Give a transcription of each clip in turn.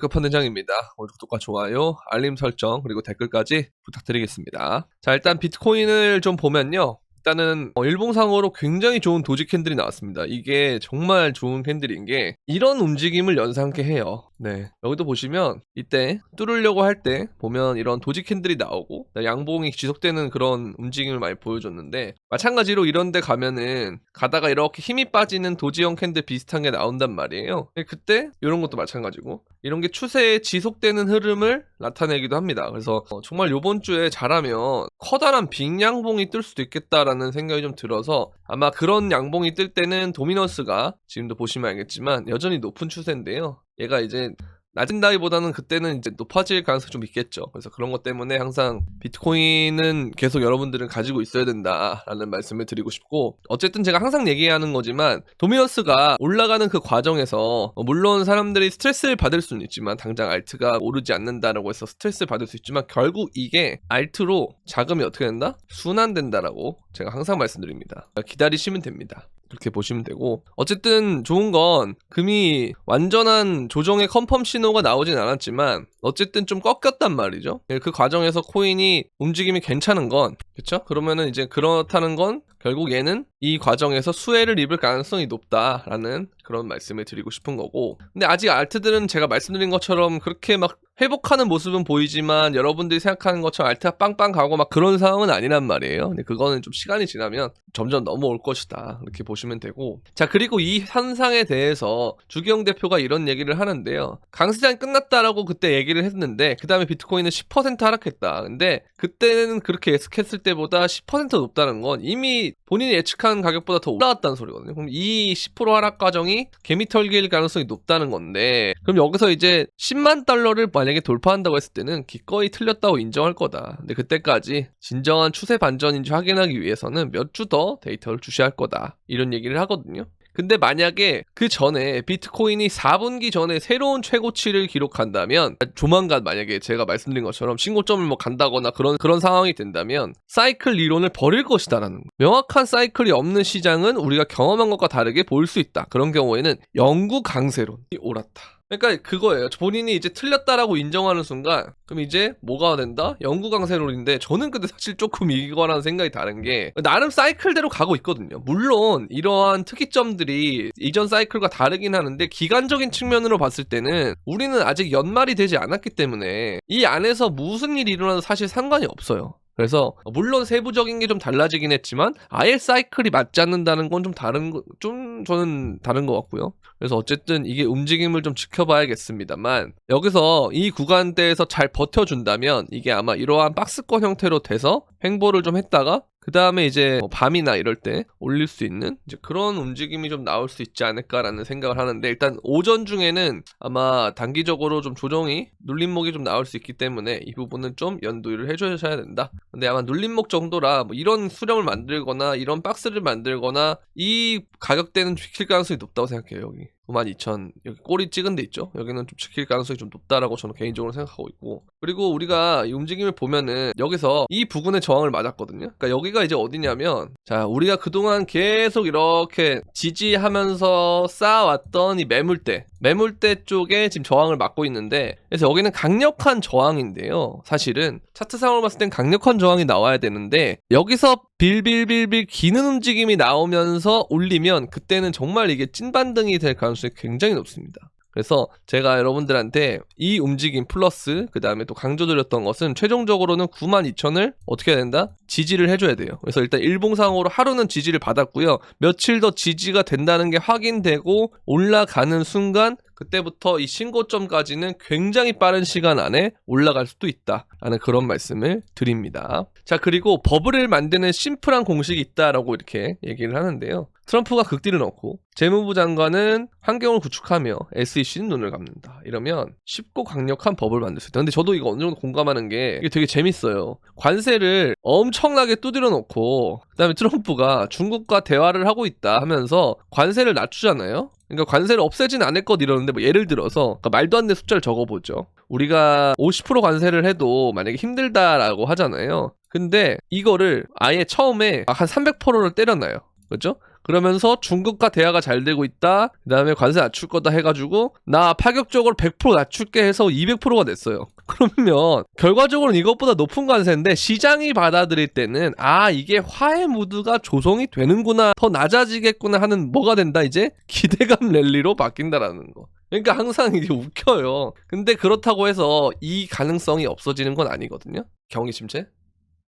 급판대장입니다. 오늘 구독과 좋아요, 알림 설정, 그리고 댓글까지 부탁드리겠습니다. 자, 일단 비트코인을 좀 보면요. 일단은 일봉상으로 굉장히 좋은 도지 캔들이 나왔습니다. 이게 정말 좋은 캔들인 게 이런 움직임을 연상케 해요. 네, 여기도 보시면 이때 뚫으려고 할 때 보면 이런 도지 캔들이 나오고 양봉이 지속되는 그런 움직임을 많이 보여줬는데, 마찬가지로 이런 데 가면은 가다가 이렇게 힘이 빠지는 도지형 캔들 비슷한 게 나온단 말이에요. 그때 이런 것도 마찬가지고 이런 게 추세에 지속되는 흐름을 나타내기도 합니다. 그래서 정말 요번 주에 잘하면 커다란 빅 양봉이 뜰 수도 있겠다라는 생각이 좀 들어서, 아마 그런 양봉이 뜰 때는 도미넌스가 지금도 보시면 알겠지만 여전히 높은 추세인데요. 얘가 이제 낮은다기보다는 그때는 이제 높아질 가능성이 좀 있겠죠. 그래서 그런 것 때문에 항상 비트코인은 계속 여러분들은 가지고 있어야 된다라는 말씀을 드리고 싶고, 어쨌든 제가 항상 얘기하는 거지만 도미넌스가 올라가는 그 과정에서 물론 사람들이 스트레스를 받을 수는 있지만, 당장 알트가 오르지 않는다라고 해서 스트레스를 받을 수 있지만 결국 이게 알트로 자금이 어떻게 된다? 순환된다라고 제가 항상 말씀드립니다. 기다리시면 됩니다. 그렇게 보시면 되고, 어쨌든 좋은 건 금이 완전한 조정의 컨펌 신호가 나오진 않았지만 어쨌든 좀 꺾였단 말이죠. 그 과정에서 코인이 움직임이 괜찮은 건, 그쵸? 그러면은 이제 그렇다는 건 결국 얘는 이 과정에서 수혜를 입을 가능성이 높다라는 그런 말씀을 드리고 싶은 거고, 근데 아직 알트들은 제가 말씀드린 것처럼 그렇게 막 회복하는 모습은 보이지만 여러분들이 생각하는 것처럼 알트가 빵빵 가고 막 그런 상황은 아니란 말이에요. 근데 그거는 좀 시간이 지나면 점점 넘어올 것이다, 이렇게 보시면 되고. 자, 그리고 이 현상에 대해서 주기영 대표가 이런 얘기를 하는데요. 강세장이 끝났다라고 그때 얘기를 했는데 그 다음에 비트코인은 10% 하락했다. 근데 그때는 그렇게 예측했을 때보다 10% 높다는 건 이미 본인이 예측한 가격보다 더 올라왔다는 소리거든요. 그럼 이 10% 하락 과정이 개미털기일 가능성이 높다는 건데, 그럼 여기서 이제 10만 달러를 만약에 돌파한다고 했을 때는 기꺼이 틀렸다고 인정할 거다. 근데 그때까지 진정한 추세 반전인지 확인하기 위해서는 몇 주 더 데이터를 주시할 거다, 이런 얘기를 하거든요. 근데 만약에 그 전에 비트코인이 4분기 전에 새로운 최고치를 기록한다면, 조만간 만약에 제가 말씀드린 것처럼 신고점을 뭐 간다거나 그런 상황이 된다면 사이클 이론을 버릴 것이다라는 거. 명확한 사이클이 없는 시장은 우리가 경험한 것과 다르게 보일 수 있다. 그런 경우에는 영구 강세론이 옳았다. 그러니까 그거예요. 본인이 이제 틀렸다라고 인정하는 순간 그럼 이제 뭐가 된다? 영구 강세론인데, 저는 근데 사실 조금 이거랑 생각이 다른 게, 나름 사이클대로 가고 있거든요. 물론 이러한 특이점들이 이전 사이클과 다르긴 하는데 기간적인 측면으로 봤을 때는 우리는 아직 연말이 되지 않았기 때문에 이 안에서 무슨 일이 일어나도 사실 상관이 없어요. 그래서 물론 세부적인 게 좀 달라지긴 했지만 아예 사이클이 맞지 않는다는 건 좀 저는 다른 것 같고요. 그래서 어쨌든 이게 움직임을 좀 지켜봐야겠습니다만, 여기서 이 구간대에서 잘 버텨준다면 이게 아마 이러한 박스권 형태로 돼서 횡보를 좀 했다가 그 다음에 이제 밤이나 이럴 때 올릴 수 있는 이제 그런 움직임이 좀 나올 수 있지 않을까라는 생각을 하는데, 일단 오전 중에는 아마 단기적으로 좀 조정이 눌림목이 좀 나올 수 있기 때문에 이 부분은 좀 연두를 해주셔야 된다. 근데 아마 눌림목 정도라 뭐 이런 수렴을 만들거나 이런 박스를 만들거나 이 가격대는 지킬 가능성이 높다고 생각해요. 여기 92,000 여기 꼬리 찍은 데 있죠. 여기는 좀 지킬 가능성이 좀 높다라고 저는 개인적으로 생각하고 있고, 그리고 우리가 이 움직임을 보면은 여기서 이 부근의 저항을 맞았거든요. 그러니까 여기가 이제 어디냐면, 자, 우리가 그동안 계속 이렇게 지지하면서 쌓아왔던 이 매물대 쪽에 지금 저항을 맞고 있는데, 그래서 여기는 강력한 저항인데요. 사실은 차트상으로 봤을 땐 강력한 저항이 나와야 되는데 여기서 빌빌빌빌 기는 움직임이 나오면서 올리면 그때는 정말 이게 찐반등이 될 가능성이 굉장히 높습니다. 그래서 제가 여러분들한테 이 움직임 플러스 그 다음에 또 강조드렸던 것은 최종적으로는 92,000을 어떻게 해야 된다? 지지를 해줘야 돼요. 그래서 일단 일봉상으로 하루는 지지를 받았고요. 며칠 더 지지가 된다는 게 확인되고 올라가는 순간 그때부터 이 신고점까지는 굉장히 빠른 시간 안에 올라갈 수도 있다라는 그런 말씀을 드립니다. 자, 그리고 버블을 만드는 심플한 공식이 있다라고 이렇게 얘기를 하는데요. 트럼프가 극딜을 넣고 재무부 장관은 환경을 구축하며 SEC는 눈을 감는다. 이러면 쉽고 강력한 법을 만들 수 있다. 근데 저도 이거 어느 정도 공감하는 게 이게 되게 재밌어요. 관세를 엄청나게 두드려 놓고 그다음에 트럼프가 중국과 대화를 하고 있다 하면서 관세를 낮추잖아요. 그러니까 관세를 없애진 않을 것 이러는데, 뭐 예를 들어서 그러니까 말도 안 되는 숫자를 적어보죠. 우리가 50% 관세를 해도 만약에 힘들다라고 하잖아요. 근데 이거를 아예 처음에 한 300%를 때려놔요. 그렇죠? 그러면서 중국과 대화가 잘 되고 있다. 그 다음에 관세 낮출 거다 해가지고 나 파격적으로 100% 낮출게 해서 200%가 됐어요. 그러면 결과적으로는 이것보다 높은 관세인데 시장이 받아들일 때는 아 이게 화해 무드가 조성이 되는구나, 더 낮아지겠구나 하는 뭐가 된다, 이제 기대감 랠리로 바뀐다라는 거. 그러니까 항상 이게 웃겨요. 근데 그렇다고 해서 이 가능성이 없어지는 건 아니거든요. 경기 침체.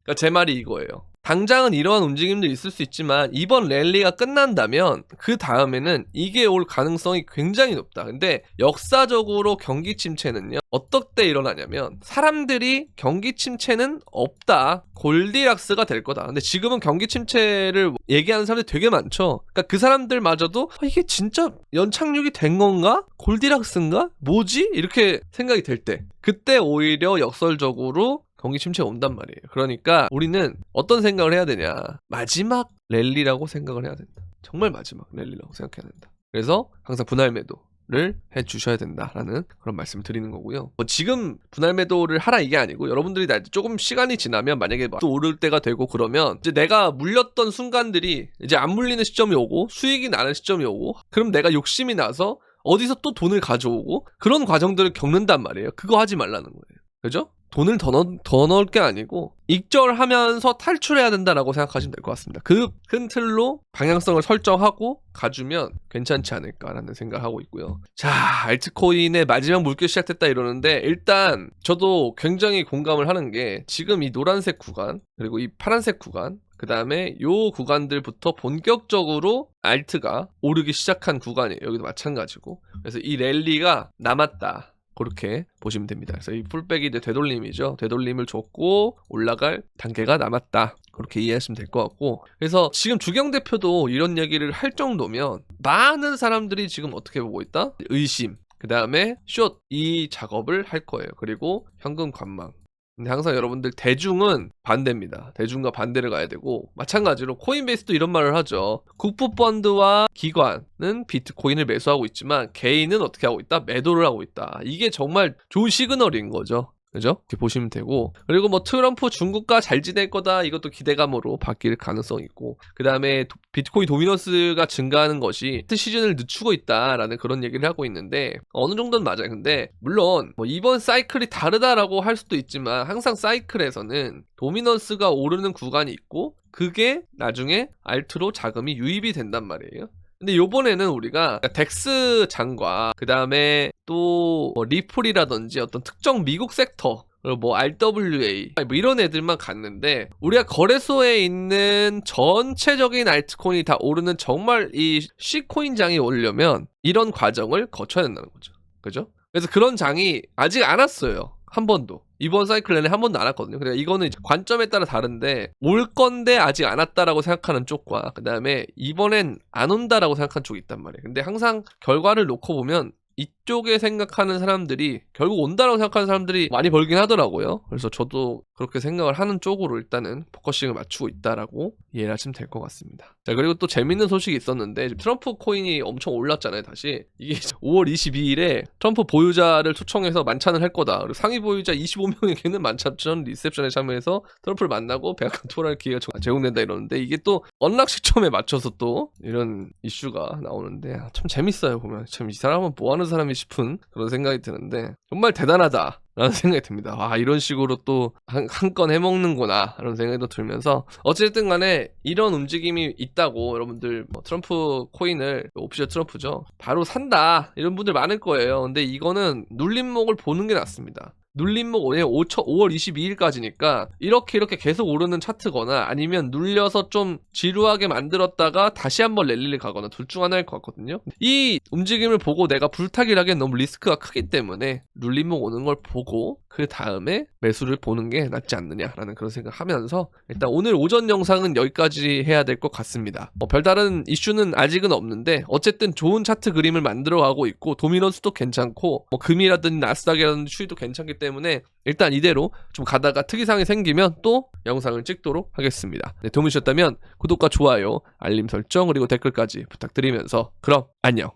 그러니까 제 말이 이거예요. 당장은 이러한 움직임들이 있을 수 있지만 이번 랠리가 끝난다면 그 다음에는 이게 올 가능성이 굉장히 높다. 근데 역사적으로 경기 침체는요, 어떻게 일어나냐면 사람들이 경기 침체는 없다, 골디락스가 될 거다. 근데 지금은 경기 침체를 얘기하는 사람들이 되게 많죠. 그러니까 그 사람들마저도 이게 진짜 연착륙이 된 건가? 골디락스인가? 뭐지? 이렇게 생각이 될 때, 그때 오히려 역설적으로 경기 침체가 온단 말이에요. 그러니까 우리는 어떤 생각을 해야 되냐, 마지막 랠리라고 생각을 해야 된다. 정말 마지막 랠리라고 생각해야 된다. 그래서 항상 분할 매도를 해주셔야 된다라는 그런 말씀을 드리는 거고요. 지금 분할 매도를 하라 이게 아니고, 여러분들이 조금 시간이 지나면 만약에 또 오를 때가 되고 그러면 이제 내가 물렸던 순간들이 이제 안 물리는 시점이 오고 수익이 나는 시점이 오고, 그럼 내가 욕심이 나서 어디서 또 돈을 가져오고 그런 과정들을 겪는단 말이에요. 그거 하지 말라는 거예요. 그죠? 돈을 더 넣을 게 아니고 익절하면서 탈출해야 된다라고 생각하시면 될 것 같습니다. 그 큰 틀로 방향성을 설정하고 가주면 괜찮지 않을까라는 생각을 하고 있고요. 자, 알트코인의 마지막 물결 시작됐다 이러는데, 일단 저도 굉장히 공감을 하는 게 지금 이 노란색 구간 그리고 이 파란색 구간, 그 다음에 요 구간들부터 본격적으로 알트가 오르기 시작한 구간이에요. 여기도 마찬가지고. 그래서 이 랠리가 남았다, 그렇게 보시면 됩니다. 그래서 이 풀백이 되돌림이죠. 되돌림을 줬고 올라갈 단계가 남았다, 그렇게 이해하시면 될 것 같고. 그래서 지금 주경 대표도 이런 얘기를 할 정도면 많은 사람들이 지금 어떻게 보고 있다? 의심, 그 다음에 숏, 이 작업을 할 거예요. 그리고 현금 관망. 근데 항상 여러분들, 대중은 반대입니다. 대중과 반대를 가야 되고, 마찬가지로 코인베이스도 이런 말을 하죠. 국부펀드와 기관은 비트코인을 매수하고 있지만 개인은 어떻게 하고 있다? 매도를 하고 있다. 이게 정말 좋은 시그널인 거죠. 그죠? 이렇게 보시면 되고, 그리고 뭐 트럼프 중국과 잘 지낼 거다, 이것도 기대감으로 바뀔 가능성이 있고, 그 다음에 비트코인 도미넌스가 증가하는 것이 시즌을 늦추고 있다라는 그런 얘기를 하고 있는데, 어느 정도는 맞아요. 근데 물론 뭐 이번 사이클이 다르다라고 할 수도 있지만, 항상 사이클에서는 도미넌스가 오르는 구간이 있고 그게 나중에 알트로 자금이 유입이 된단 말이에요. 근데 요번에는 우리가 덱스 장과 그 다음에 또 뭐 리플이라든지 어떤 특정 미국 섹터, 그리고 뭐 RWA 뭐 이런 애들만 갔는데, 우리가 거래소에 있는 전체적인 알트코인이 다 오르는 정말 이 C코인 장이 오려면 이런 과정을 거쳐야 된다는 거죠. 그죠? 그래서 그런 장이 아직 안 왔어요. 한 번도. 이번 사이클 내내 한 번도 안 왔거든요. 그러니까 이거는 관점에 따라 다른데, 올 건데 아직 안 왔다라고 생각하는 쪽과 그 다음에 이번엔 안 온다라고 생각하는 쪽이 있단 말이에요. 근데 항상 결과를 놓고 보면 이쪽에 생각하는 사람들이 결국 온다라고 생각하는 사람들이 많이 벌긴 하더라고요. 그래서 저도 그렇게 생각을 하는 쪽으로 일단은 포커싱을 맞추고 있다라고 이해를 하시면 될 것 같습니다. 자, 그리고 또 재밌는 소식이 있었는데, 트럼프 코인이 엄청 올랐잖아요. 다시 이게 5월 22일에 트럼프 보유자를 초청해서 만찬을 할 거다. 그리고 상위 보유자 25명에게는 만찬 리셉션에 참여해서 트럼프를 만나고 백악관 투어할 기회가 제공된다 이러는데, 이게 또 언락 시점에 맞춰서 또 이런 이슈가 나오는데, 참 재밌어요. 보면 참 이 사람은 뭐 하는 사람이 싶은 그런 생각이 드는데, 정말 대단하다 라는 생각이 듭니다. 아, 이런 식으로 또 한 건 해먹는구나 라는 생각이 또 들면서, 어쨌든 간에 이런 움직임이 있다고 여러분들 뭐 트럼프 코인을, 오피셜 트럼프죠, 바로 산다 이런 분들 많을 거예요. 근데 이거는 눌림목을 보는 게 낫습니다. 눌림목 5월 22일까지니까 이렇게 계속 오르는 차트거나 아니면 눌려서 좀 지루하게 만들었다가 다시 한번 랠리를 가거나 둘 중 하나일 것 같거든요. 이 움직임을 보고 내가 불타기를 하기엔 너무 리스크가 크기 때문에 눌림목 오는 걸 보고 그 다음에 매수를 보는 게 낫지 않느냐라는 그런 생각을 하면서, 일단 오늘 오전 영상은 여기까지 해야 될 것 같습니다. 별다른 이슈는 아직은 없는데 어쨌든 좋은 차트 그림을 만들어가고 있고, 도미넌스도 괜찮고 뭐 금이라든지 나스닥이라든지 추이도 괜찮기 때문에 일단 이대로 좀 가다가 특이사항이 생기면 또 영상을 찍도록 하겠습니다. 네, 도움이 주셨다면 구독과 좋아요, 알림 설정, 그리고 댓글까지 부탁드리면서 그럼 안녕.